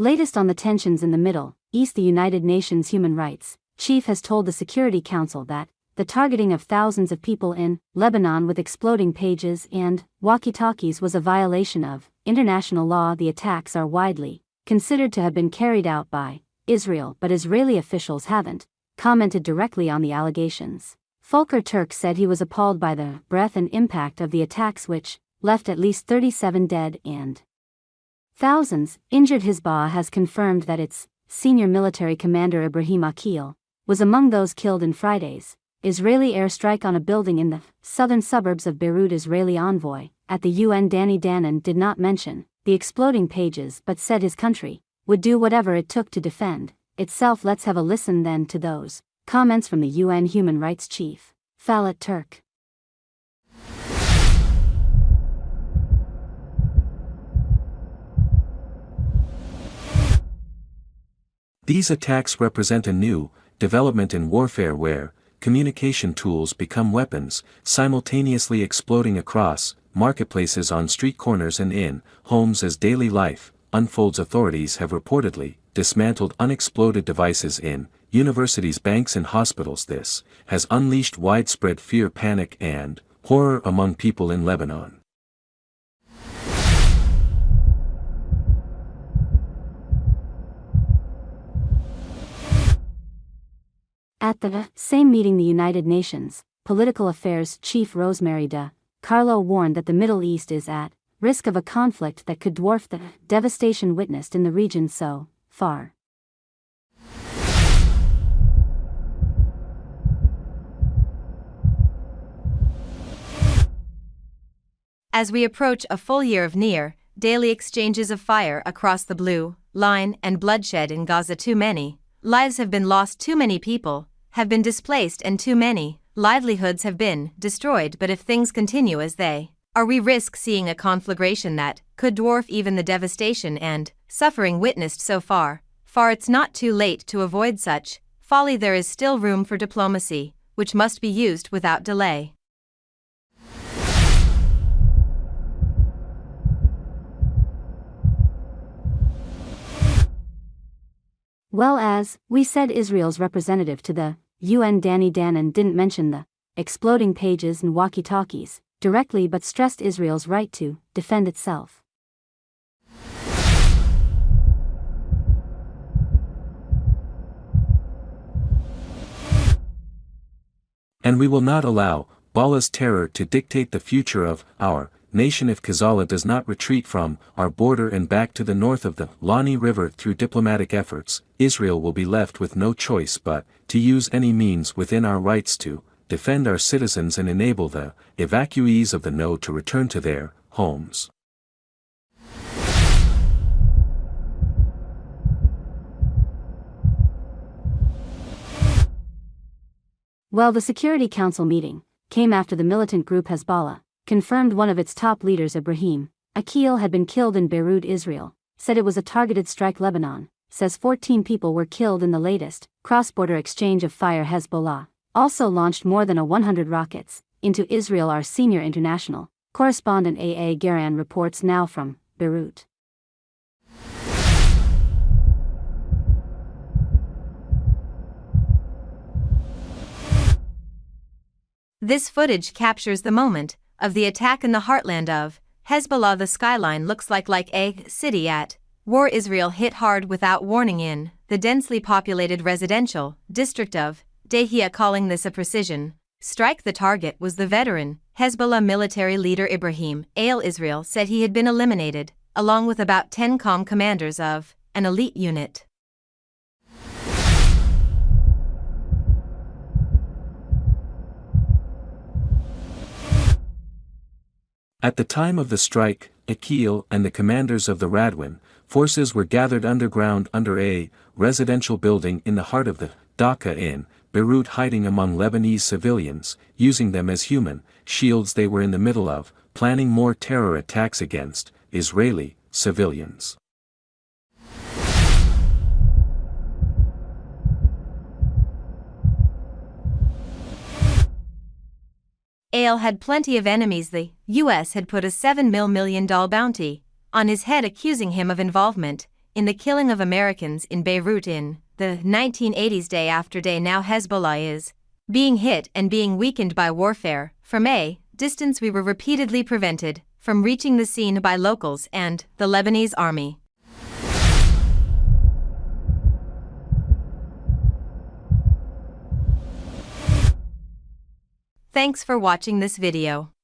Latest on the tensions in the Middle East. The United Nations Human Rights Chief has told the Security Council that the targeting of thousands of people in Lebanon with exploding pages and walkie-talkies was a violation of international law. The attacks are widely considered to have been carried out by Israel, but Israeli officials haven't commented directly on the allegations. Volker Turk said he was appalled by the breadth and impact of the attacks, which left at least 37 dead and thousands injured. Hezbollah has confirmed that its senior military commander Ibrahim Aqil was among those killed in Friday's Israeli airstrike on a building in the southern suburbs of Beirut. Israeli envoy at the UN Danny Danon did not mention the exploding pages but said his country would do whatever it took to defend itself. Let's have a listen then to those comments from the UN Human Rights Chief, Volker Turk. These attacks represent a new development in warfare where communication tools become weapons, simultaneously exploding across marketplaces, on street corners and in homes as daily life unfolds. Authorities have reportedly dismantled unexploded devices in universities, banks and hospitals. This has unleashed widespread fear, panic and horror among people in Lebanon. At the same meeting, the United Nations Political Affairs Chief Rosemary DiCarlo warned that the Middle East is at risk of a conflict that could dwarf the devastation witnessed in the region so far. As we approach a full year of near-daily exchanges of fire across the blue line and bloodshed in Gaza, too many lives have been lost, too many people have been displaced and too many livelihoods have been destroyed. But if things continue as they are, we risk seeing a conflagration that could dwarf even the devastation and suffering witnessed so far. It's not too late to avoid such folly. There is still room for diplomacy, which must be used without delay. Well, as we said, Israel's representative to the UN Danny Danon didn't mention the exploding pages and walkie-talkies directly, but stressed Israel's right to defend itself. And we will not allow Hezbollah's terror to dictate the future of our nation. If Hezbollah does not retreat from our border and back to the north of the Lani River through diplomatic efforts, Israel will be left with no choice but to use any means within our rights to defend our citizens and enable the evacuees of the No to return to their homes. Well, the Security Council meeting came after the militant group Hezbollah confirmed one of its top leaders, Ibrahim Aqil, had been killed in Beirut. Israel said it was a targeted strike. Lebanon says 14 people were killed in the latest cross-border exchange of fire. Hezbollah also launched more than 100 rockets into Israel. Our senior international correspondent A.A. Garan reports now from Beirut. This footage captures the moment of the attack in the heartland of Hezbollah. The skyline looks like a city at war. Israel hit hard without warning in the densely populated residential district of Dahia, calling this a precision strike. The target was the veteran Hezbollah military leader Ibrahim Aqil. Israel said he had been eliminated, along with about 10 commanders of an elite unit. At the time of the strike, Aqil and the commanders of the Radwan forces were gathered underground under a residential building in the heart of the Dhaka in Beirut, hiding among Lebanese civilians, using them as human shields. They were in the middle of planning more terror attacks against Israeli civilians. Aqil had plenty of enemies. The U.S. had put a $7 million bounty on his head, accusing him of involvement in the killing of Americans in Beirut in the 1980s. Day after day now Hezbollah is being hit and being weakened by warfare. From a distance we were repeatedly prevented from reaching the scene by locals and the Lebanese army. Thanks for watching this video.